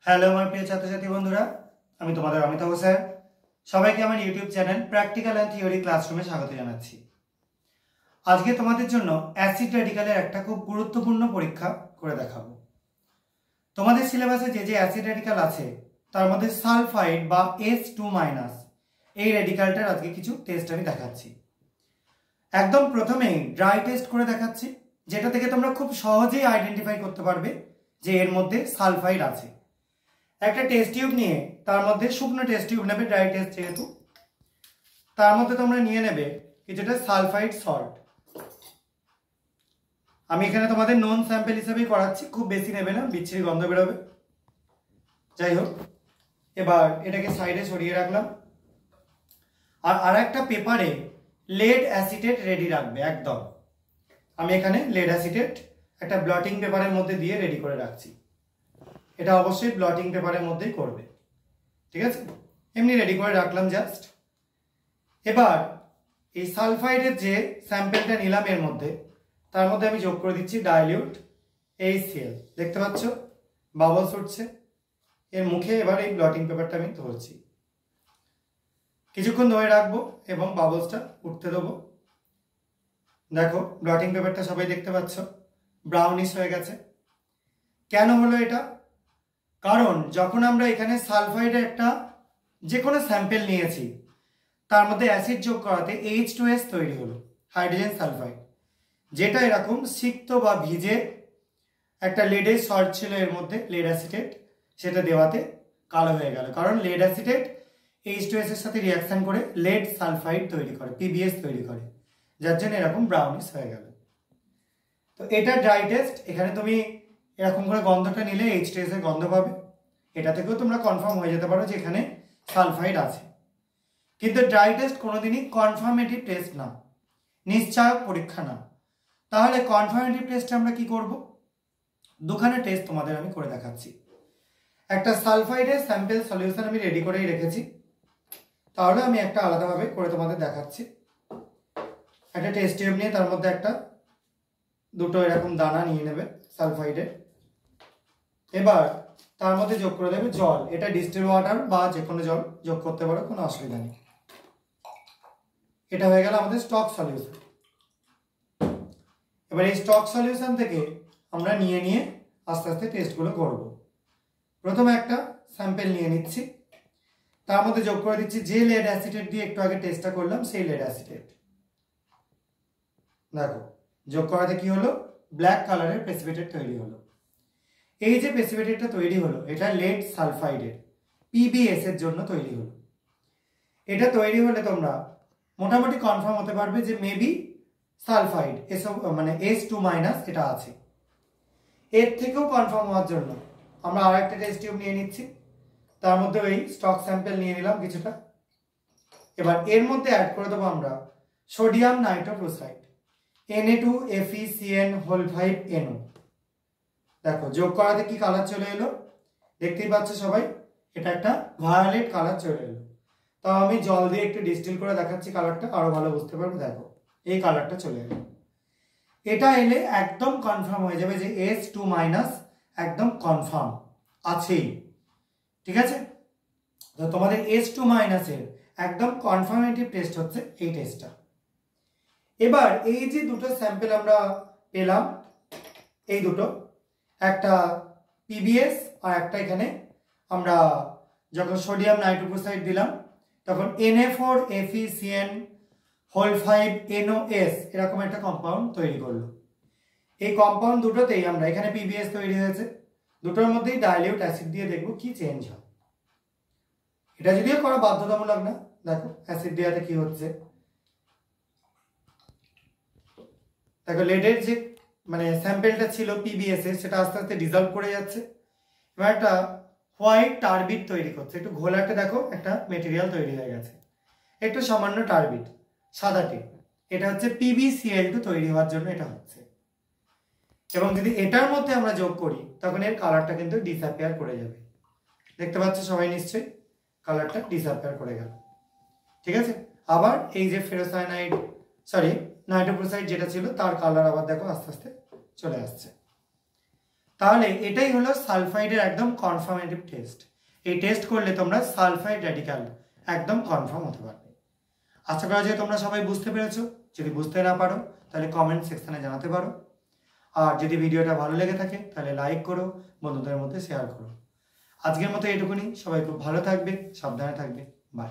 Hello আমার প্রিয় ছাত্রছাত্রী বন্ধুরা, আমি তোমাদের অমিতাভ স্যার। সবাইকে আমার YouTube channel practical and theory ক্লাসরুমে স্বাগত জানাচ্ছি। আজকে তোমাদের জন্য অ্যাসিড র্যাডিক্যালের একটা খুব গুরুত্বপূর্ণ পরীক্ষা করে দেখাবো। তোমাদের সিলেবাসে যে অ্যাসিড র্যাডিক্যাল আছে তার মধ্যে সালফাইড বা H2- এই র্যাডিক্যালটার আজকে কিছু টেস্ট আমি দেখাচ্ছি। একদম প্রথমেই ড্রাই টেস্ট করে দেখাচ্ছি, যেটা থেকে তোমরা খুব সহজেই আইডেন্টিফাই করতে পারবে যে এর মধ্যে সালফাইড আছে। একটা টেস্ট টিউব নিয়ে তার মধ্যে শুকনো টেস্ট টিউব নেবে, ড্রাই টেস্ট যেহেতু, তার মধ্যে তোমরা নিয়ে নেবে কিছুটা সালফাইড সল্ট। আমি এখানে তোমাদের নন স্যাম্পল হিসেবেই করাচ্ছি, খুব বেশি নেবে না, বিচ্ছিরি গন্ধ বেরোবে। যাই হোক, এবার এটাকে সাইডে সরিয়ে রাখলাম। আর একটা পেপারে লেড অ্যাসিটেট রেডি রাখবে একদম। আমি এখানে লেড অ্যাসিটেট একটা ব্লটিং পেপারের মধ্যে দিয়ে রেডি করে রাখছি। এটা অবশ্যই ব্লটিং পেপারের মধ্যেই করবে, ঠিক আছে? এমনি রেডি করে রাখলাম জাস্ট। এবার এই সালফাইডের যে স্যাম্পেলটা নিলাম এর মধ্যে, তার মধ্যে আমি যোগ করে দিচ্ছি ডাইলিউট HCl। দেখতে পাচ্ছ বাবলস উঠছে এর মুখে। এবার এই ব্লটিং পেপারটা আমি ধরছি, কিছুক্ষণ ধরে রাখবো এবং বাবলসটা উঠতে দেবো। দেখো ব্লটিং পেপারটা সবাই দেখতে পাচ্ছ ব্রাউনিশ হয়ে গেছে। কেন হলো এটা? কারণ যখন আমরা এখানে সালফাইডের একটা যে কোনো স্যাম্পেল নিয়েছি, তার মধ্যে অ্যাসিড যোগ করাতে H2S তৈরি হলো, হাইড্রোজেন সালফাইড, যেটা এরকম সিক্ত বা ভিজে একটা লেডের সল্ট ছিল এর মধ্যে, লেড অ্যাসিটেট, সেটা দেওয়াতে কালো হয়ে গেল। কারণ লেড অ্যাসিটেট H2S এর সাথে রিয়াকশন করে লেড সালফাইড তৈরি করে, PbS তৈরি করে, যার জন্য এরকম ব্রাউনিশ হয়ে গেল। তো এটা ড্রাই টেস্ট। এখানে তুমি এরকম করে গন্ধটা নিলে H2S এর গন্ধ পাবে। এটা থেকেও তোমরা কনফার্ম হয়ে যেতে পারো যে এখানে সালফাইড আছে। কিন্তু ড্রাই টেস্ট কোনোদিনই কনফার্মেটিভ টেস্ট না, নিশ্চয়ক পরীক্ষা না। তাহলে কনফার্মেটিভ টেস্টে আমরা কি করব? দুখানে টেস্ট তোমাদের আমি করে দেখাচ্ছি। একটা সালফাইডের স্যাম্পল সলিউশন আমি রেডি করেই রেখেছি, তাহলে আমি একটা আলাদাভাবে করে তোমাদের দেখাচ্ছি। একটা টেস্ট টিউব নিয়ে তার মধ্যে দুটো এরকম দানা নিয়ে নেবে সালফাইডের। এবার তার মধ্যে যোগ করে দেবে জল। এটা ডিস্টিল ওয়াটার বা যে কোনো জল যোগ করতে পারো, কোনো অসুবিধা নেই। এটা হয়ে গেল আমাদের স্টক সলিউশন। এবার এই স্টক সলিউশন থেকে আমরা নিয়ে আস্তে আস্তে টেস্টগুলো করব। প্রথমে একটা স্যাম্পেল নিয়ে নিচ্ছি, তার মধ্যে যোগ করে দিচ্ছি যে লেড অ্যাসিটেট দিয়ে একটু আগে টেস্টটা করলাম সেই লেড অ্যাসিটেট। দেখো যোগ করাতে কি হলো, ব্ল্যাক কালারের প্রেসিপিটেট তৈরি হলো। এই যে প্রেসিপিটেটটা তৈরি হলো, এটা লেড সালফাইডের PbS এর জন্য তৈরি হলো। এটা তৈরি হলে তোমরা মোটামুটি কনফার্ম হতে পারবে যে মেবি সালফাইড মানে H2- এটা আছে। এর থেকেও কনফার্ম হওয়ার জন্য আমরা আর একটা টেস্ট টিউব নিয়ে নিচ্ছি, তার মধ্যে ওই স্টক স্যাম্পল নিয়ে নিলাম কিছুটা। এবার এর মধ্যে অ্যাড করে দেবো আমরা সোডিয়াম নাইট্রোক্লোরাইড Na2FeCN5NO। দেখো যোগ করাতে কি কালার চলে এলো, দেখতেই পাচ্ছ সবাই, এটা একটা ভায়োলেট কালার চলে এলো। তাও আমি জল দিয়ে একটু ডিস্টিল করে দেখাচ্ছি, কালারটা আরো ভালো বুঝতে পারবে। দেখো এই কালারটা চলে এলো। এটা এলে একদম কনফার্ম হয়ে যাবে যে H2- একদম কনফার্ম আছেই, ঠিক আছে? তো তোমাদের H2- এর একদম কনফার্মেটিভ টেস্ট হচ্ছে এই টেস্টটা। এবার এই যে দুটো স্যাম্পেল আমরা পেলাম, এই দুটো, একটা PbS আর একটা এখানে আমরা যখন সোডিয়াম নাইট্রোক্লোরাইড দিলাম তখন Na4FeCN5NOS এরকম একটা কম্পাউন্ড তৈরি করলো। এই কম্পাউন্ড দুটোতেই আমরা এখানে PbS তৈরি হয়েছে, দুটোর মধ্যেই ডাইলিউট অ্যাসিড দিয়ে দেখবো কি চেঞ্জ হয়। এটা যদিও করা বাধ্যতামূলক না। দেখো অ্যাসিড দেওয়াতে কি হচ্ছে, দেখো লেডের যে মানে স্যাম্পেলটা ছিল PbS এর, সেটা আস্তে আস্তে ডিজলভ করে যাচ্ছে। এবার একটা হোয়াইট টার্বিড তৈরি করছে, একটু ঘোলাটে দেখো একটা মেটেরিয়াল তৈরি হয়ে গেছে, একটু সামান্য টার্বিড সাদাটে। এটা হচ্ছে PbCl2 তৈরি হওয়ার জন্য এটা হচ্ছে। এবং যদি এটার মধ্যে আমরা যোগ করি তখন এর কালারটা কিন্তু ডিসঅ্যাপিয়ার করে যাবে। দেখতে পাচ্ছ সবাই নিশ্চয়ই, কালারটা ডিসঅ্যাপিয়ার করে গেল, ঠিক আছে? আবার এই যে নাইট্রোক্লোরাইড যেটা ছিল তার কালার আবার দেখো আস্তে আস্তে চলে আসছে। তাহলে এটাই হলো সালফাইডের একদম কনফার্মেটিভ টেস্ট। এই টেস্ট করলে তোমরা সালফাইড র্যাডিক্যাল একদম কনফার্ম হতে পারবে। আশা করা যায় তোমরা সবাই বুঝতে পেরেছো। যদি বুঝতে না পারো তাহলে কমেন্ট সেকশনে জানাতে পারো। আর যদি ভিডিওটা ভালো লেগে থাকে তাহলে লাইক করো, বন্ধুদের মধ্যে শেয়ার করো। আজকের মতো এটুকুনি। সবাই খুব ভালো থাকবে, সাবধানে থাকবে। বাই।